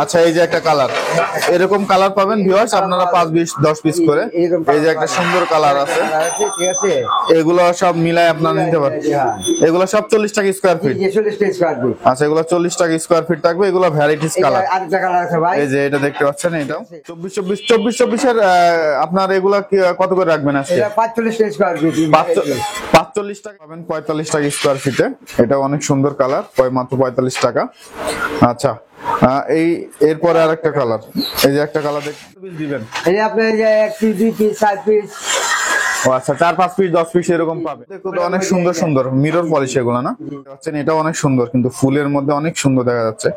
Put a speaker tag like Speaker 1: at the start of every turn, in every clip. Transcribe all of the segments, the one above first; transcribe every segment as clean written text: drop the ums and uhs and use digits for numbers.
Speaker 1: আচ্ছা, এই যে একটা কালার, এরকম কালার পাবেন ভিউয়ার্স আপনারা 5 20 10 পিস করে। এই যে একটা সুন্দর কালার আছে,
Speaker 2: ঠিক আছে,
Speaker 1: এগুলো সব মিলায় আপনারা নিতে পারেন। এগুলো সব 40 টাকা স্কয়ার ফিট।
Speaker 2: 40 টাকা স্কয়ার ফিট।
Speaker 1: আচ্ছা, এগুলো 40 টাকা স্কয়ার ফিট থাকবে। এগুলো ভ্যারাইটিস কালার।
Speaker 2: আরেকটা কালার আছে ভাই,
Speaker 1: এই যে এটা দেখতে পাচ্ছেন, এটাও 24 এর আপনার এগুলা কত করে রাখবেন আজকে?
Speaker 2: এটা 45 টাকা স্কয়ার ফিট।
Speaker 1: 45 টাকা পাবেন, 45 টাকা স্কয়ার ফিটে। এটা অনেক সুন্দর কালার, মাত্র 45 টাকা। আচ্ছা, এই এরপরে আরেকটা কালার, এই যে একটা কালার দেখতে দিবেন।
Speaker 2: এই যে আপনি যে 1 পিস 2 পিস 4 পিস,
Speaker 1: ও আচ্ছা, 4 5 পিস 10 পিস এরকম পাবে। দেখো তো অনেক সুন্দর সুন্দর মিরর পলিশ এগুলো না, দেখছেন এটা অনেক সুন্দর, কিন্তু ফুলের মধ্যে অনেক সুন্দর দেখা যাচ্ছে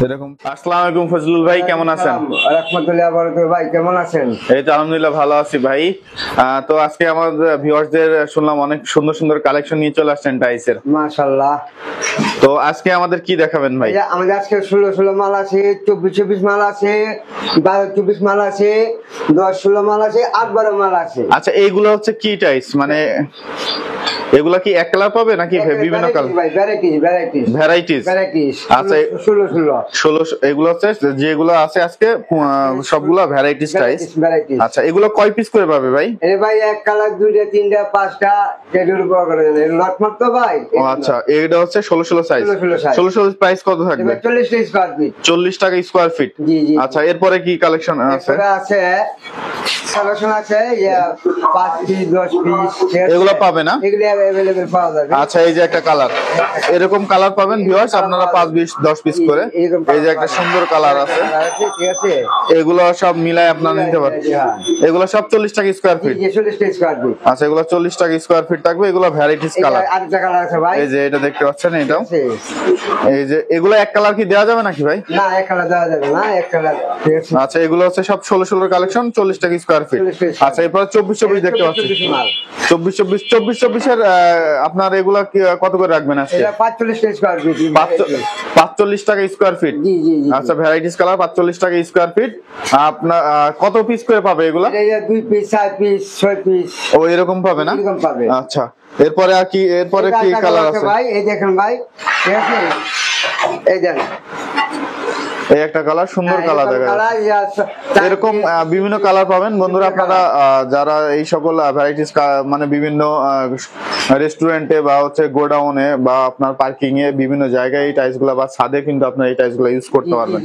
Speaker 1: এরকম। আসসালামু আলাইকুম ফজলুল ভাই, কেমন আছেন?
Speaker 2: রাহমাতুল্লাহি ওয়া বারাকাতুহু। ভাই কেমন আছেন?
Speaker 1: এই তো আলহামদুলিল্লাহ ভালো আছি ভাই। তো আজকে আমাদের ভিউয়ারদের শুনলাম অনেক সুন্দর সুন্দর কালেকশন নিয়ে চলে আসছেন টাইসের।
Speaker 2: মাশাআল্লাহ।
Speaker 1: তো আজকে আমাদের কি দেখাবেন ভাই?
Speaker 2: আমাদের আজকে 16 মাল আছে, 24 মাল আছে, 12 মাল আছে, 10 মাল আছে, 8 মাল আছে।
Speaker 1: আচ্ছা, এইগুলো হচ্ছে কি টাইস, মানে এগুলা কি এক কালার পাবে নাকি বিভিন্ন কালার? ভ্যারাইটিস। আচ্ছা, 16 এগুলো হচ্ছে যেগুলো আছে আজকে সবগুলো ভ্যারাইটিস টাইস। আচ্ছা, এগুলো কয় পিস করে পাবে ভাই?
Speaker 2: এই ভাই এক কালার 2টা 3টা 5টা এর উপর করে দেন, লট মাত্র ভাই।
Speaker 1: ও আচ্ছা, এটা হচ্ছে 16 সাইজ। 16 প্রাইস কত থাকবে?
Speaker 2: 40 টাকা স্কয়ার ফিট।
Speaker 1: 40 টাকা স্কয়ার ফিট।
Speaker 2: জি জি।
Speaker 1: আচ্ছা, এরপরে কি কালেকশন আছে?
Speaker 2: কালেকশন আছে 5 পিস 10 পিস,
Speaker 1: এগুলো পাবে না?
Speaker 2: এগুলো अवेलेबल পাওয়া যাবে।
Speaker 1: আচ্ছা, এই যে একটা কালার, এরকম কালার পাবেন ভিউয়ার্স আপনারা 5 20 10 পিস করে। এই যে একটা সুন্দর কালার আছে,
Speaker 2: ঠিক আছে,
Speaker 1: এগুলো সব মিলায় আপনারা নিতে পারেন। এগুলো সব 40 টাকা স্কয়ার ফিট।
Speaker 2: 40 টাকা স্কয়ার ফিট।
Speaker 1: আচ্ছা, এগুলো 40 টাকা স্কয়ার ফিট থাকবে। এগুলো ভ্যারাইটিস কালার।
Speaker 2: আরেকটা কালার আছে ভাই,
Speaker 1: এই যে এটা দেখতে পাচ্ছেন, এটাও এই যে এগুলো এক কালার কি দেওয়া যাবে নাকি ভাই?
Speaker 2: না, এক কালার দেওয়া যাবে না, এক কালার।
Speaker 1: আচ্ছা, এগুলো হচ্ছে সব 16 কালেকশন, 40 টাকা স্কয়ার ফিট। আচ্ছা, এরপর 24 দেখতে পাচ্ছেন। 24 এর আপনার এগুলা কত করে রাখবেন আজকে?
Speaker 2: এটা 45 টাকা স্কয়ার ফিট।
Speaker 1: 45 টাকা স্কয়ার ফিট।
Speaker 2: জি জি জি।
Speaker 1: আচ্ছা, ভ্যারাইটিস কালার 45 টাকা স্কয়ার ফিট। আপনার কত পিস করে পাবে এগুলা?
Speaker 2: এটা 2 পিস 4 পিস 6 পিস
Speaker 1: ও এরকম পাবে না?
Speaker 2: এরকম পাবে।
Speaker 1: আচ্ছা, এরপরে আর কি, এরপরে কি কালার আছে
Speaker 2: ভাই? এই দেখেন ভাই, ঠিক আছে, এই দেখেন
Speaker 1: এই একটা কালার, সুন্দর কালার দেখা যাচ্ছে। এরকম বিভিন্ন কালার পাবেন বন্ধুরা আপনারা যারা এই সকল ভ্যারাইটিস, মানে বিভিন্ন রেস্টুরেন্টে বা হচ্ছে গোডাউনে বা আপনার পার্কিং এ বিভিন্ন জায়গায় এই টাইলস গুলা বা ছাদে কিন্তু আপনার এই টাইলস গুলা ইউজ করতে পারবেন।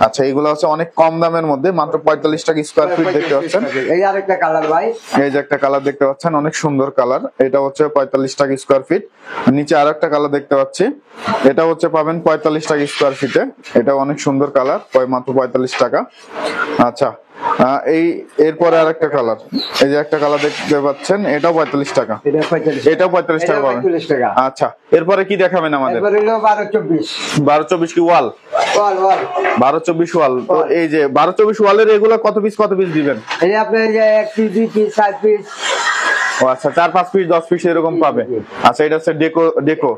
Speaker 1: আচ্ছা, এগুলো হচ্ছে অনেক কম দামের মধ্যে, মাত্র 45 টাকা স্কয়ার ফিট দেখতে পাচ্ছেন।
Speaker 2: এই আরেকটা কালার ভাই,
Speaker 1: এই যে একটা কালার দেখতে পাচ্ছেন, অনেক সুন্দর কালার। এটা হচ্ছে 45 টাকা স্কয়ার ফিট। নিচে আরেকটা কালার দেখতে পাচ্ছি, এটা হচ্ছে পাবেন 45 টাকা স্কয়ার ফিটে। এটা অনেক সুন্দর কালার, মাত্র 45 টাকা। আচ্ছা, এই এরপরে আরেকটা কালার, এই যে একটা কালার দেখতে পাচ্ছেন, এটাও 45 টাকা। এটাও 45 টাকা পাবেন। আচ্ছা, এরপরে কি দেখাবেন আমাদের? 12-24 কি ওয়াল? 12-24 ওয়াল। তো এই যে 12-24 ওয়ালের এগুলো কত পিস দিবেন?
Speaker 2: এই আপনি যে 1 পিস 2 পিস 4 পিস।
Speaker 1: ও আচ্ছা, 4 5 পিস 10 পিস এরকম পাবে। আচ্ছা, এটা হচ্ছে ডেকো।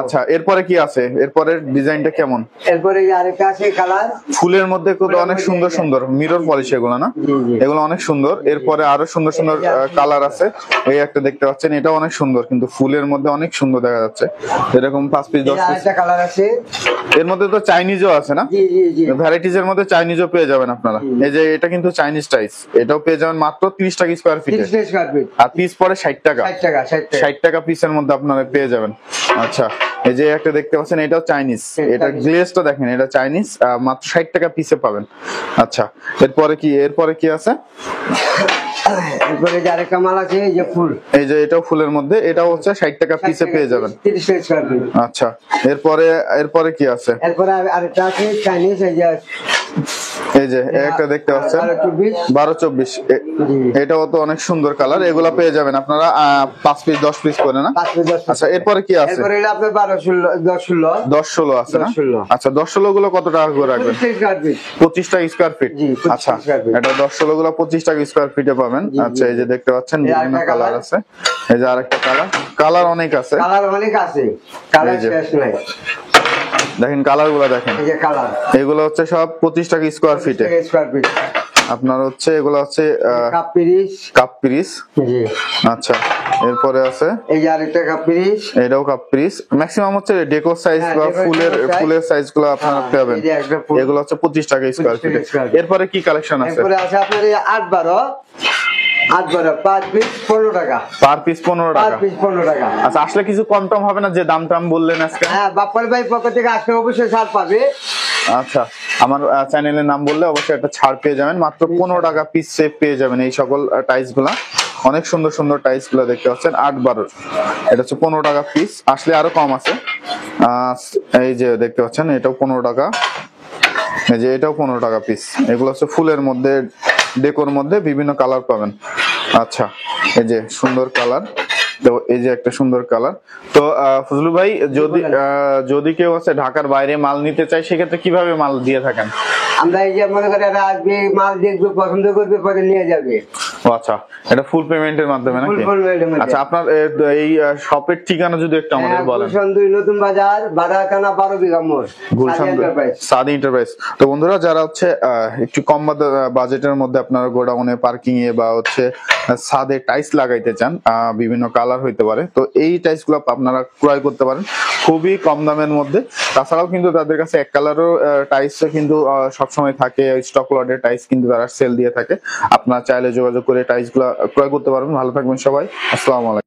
Speaker 1: আচ্ছা, এরপরে কি আছে? এরপরে ডিজাইনটা কেমন?
Speaker 2: এরপরে আরেকটা আছে কালার,
Speaker 1: ফুলের মধ্যে কত অনেক সুন্দর সুন্দর মিরর পলিশ এগুলো না, এগুলো অনেক সুন্দর। এরপরে আরো সুন্দর সুন্দর কালার আছে। এই একটা দেখতে পাচ্ছেন, এটা অনেক সুন্দর, কিন্তু ফুলের মধ্যে অনেক সুন্দর দেখা যাচ্ছে। এরকম 5 পিস 10 পিস
Speaker 2: কালার আছে।
Speaker 1: এর মধ্যে তো চাইনিজও আছে না? ভ্যারাইটিস এর মধ্যে চাইনিজও পেয়ে যাবেন আপনারা। এই যে এটা কিন্তু চাইনিজ টাইস, এটাও পেয়ে যাবেন মাত্র 30 টাকা স্কয়ার ফিট। আর পিস পরে 60 টাকা। 60 টাকা পিসের মধ্যে আপনারা পেয়ে যাবেন। আচ্ছা, এই যে একটা দেখতে পাচ্ছেন, এটাও চাইনিজ। এটা গ্লেজটা দেখেন, এটা চাইনিজ, মাত্র 60 টাকা পিসে পাবেন। আচ্ছা, এরপরে কি আছে?
Speaker 2: এরপরে যে আরেকটা মাল আছে, এই যে ফুল,
Speaker 1: এই যে এটাও ফুলের মধ্যে, এটাও হচ্ছে 60 টাকা পিসে পেয়ে যাবেন।
Speaker 2: 30 টাকা স্কয়ার ফিট।
Speaker 1: আচ্ছা, এরপরে কি আছে?
Speaker 2: এরপরে আরেকটা আছে চাইনিজ,
Speaker 1: এই যে একটা দেখতে পাচ্ছেন 12-24। এটাও তো অনেক সুন্দর কালার। এগুলা পেয়ে যাবেন আপনারা 5 পিস 10 পিস করে না? আচ্ছা, এরপরে কি আছে?
Speaker 2: এরপরে আপনার
Speaker 1: 10-16 আছে না? আচ্ছা, 10-16 গুলো কত টাকা করে রাখবেন? 25 টাকা স্কয়ার ফিট। আচ্ছা, এটা 10-16 গুলো 25 টাকা স্কয়ার ফিটে পাবেন। আচ্ছা, এই যে দেখতে পাচ্ছেন বিভিন্ন কালার আছে। এই যে আরেকটা কালার অনেক আছে।
Speaker 2: কালার শেষ নাই।
Speaker 1: দেখেন কালার গুলা দেখেন, এগুলো হচ্ছে সব 25 টাকা স্কয়ার ফিটে। আপনার হচ্ছে এগুলো হচ্ছে
Speaker 2: কাপ পিরিস।
Speaker 1: কাপ পিরিস।
Speaker 2: জি।
Speaker 1: আচ্ছা, এরপরে আছে
Speaker 2: এই যে আরেকটা কাপ পিরিস।
Speaker 1: এটাও কাপ পিরিস। ম্যাক্সিমাম হচ্ছে ডেকোর সাইজ
Speaker 2: হ্যাঁ,
Speaker 1: বা
Speaker 2: ডেকোর
Speaker 1: ফুলের সাইজ গুলো আপনারা
Speaker 2: হ্যাঁ,
Speaker 1: পাবেন।
Speaker 2: এই যে একটা ফুল।
Speaker 1: এগুলো হচ্ছে 25 টাকা স্কয়ার
Speaker 2: 25
Speaker 1: ফিট।
Speaker 2: টাকা square feet।
Speaker 1: এরপরে কি কালেকশন আছে?
Speaker 2: এরপরে আছে আপনার এই 8-12 পার পিস 15 টাকা।
Speaker 1: পার পিস 15
Speaker 2: পার
Speaker 1: টাকা।
Speaker 2: পিস 15 টাকা।
Speaker 1: আচ্ছা, আসলে কিছু কম টম হবে না যে দাম টাম বললেন আজকে?
Speaker 2: হ্যাঁ, বাপ্পার ভাই পক্ষ থেকে আজকে অবশ্যই ছাড় পাবে।
Speaker 1: আচ্ছা, আমার চ্যানেলের নাম বললে অবশ্যই একটা ছাড় পেয়ে যাবেন। মাত্র 15 টাকা পিস সেভ পেয়ে যাবেন এই সকল টাইলস গুলা। অনেক সুন্দর সুন্দর টাইলস গুলা দেখতে পাচ্ছেন 8-12। এটা হচ্ছে 15 টাকা পিস, আসলে আরো কম আছে। এই যে দেখতে পাচ্ছেন এটাও 15 টাকা। এই যে এটাও 15 টাকা পিস। এগুলো হচ্ছে ফুলের মধ্যে, ডেকোর মধ্যে বিভিন্ন কালার পাবেন। আচ্ছা, এই যে সুন্দর কালার। তো এই যে একটা সুন্দর কালার। তো ফজলু ভাই, যদি কেউ আছে ঢাকার বাইরে মাল নিতে চায় সেক্ষেত্রে কিভাবে মাল দিয়ে থাকেন?
Speaker 2: আমরা এই যে মনে করি এরা আসবে, মাল দেখবে, পছন্দ করবে, পরে নিয়ে যাবে।
Speaker 1: ও আচ্ছা, এটা ফুল পেমেন্টের মাধ্যমে নাকি?
Speaker 2: ফুল পেমেন্টের মাধ্যমে।
Speaker 1: আচ্ছা, আপনার এই শপের ঠিকানা যদি একটু আমাদের বলেন।
Speaker 2: গুলশান 2 নতুন বাজার, বাদাকানা 12 বিঘা মোড়,
Speaker 1: গুলশান সাদি এন্টারপ্রাইজ। তো বন্ধুরা, যারা হচ্ছে একটু কম বাজেটের মধ্যে আপনারা গোডাউনে, পার্কিং এ বা হচ্ছে ছাদে টাইলস লাগাইতে চান, বিভিন্ন কালার হইতে পারে, তো এই টাইলস গুলো আপনারা ক্রয় করতে পারেন খুবই কম দামের মধ্যে। তাছাড়াও কিন্তু তাদের কাছে এক কালারও টাইলস কিন্তু সবসময় থাকে, স্টক লটের টাইলস কিন্তু তারা সেল দিয়ে থাকে। আপনারা চাইলে যোগাযোগ করে টাইলস গুলো ক্রয় করতে পারবেন। ভালো থাকবেন সবাই, আসসালামু আলাইকুম।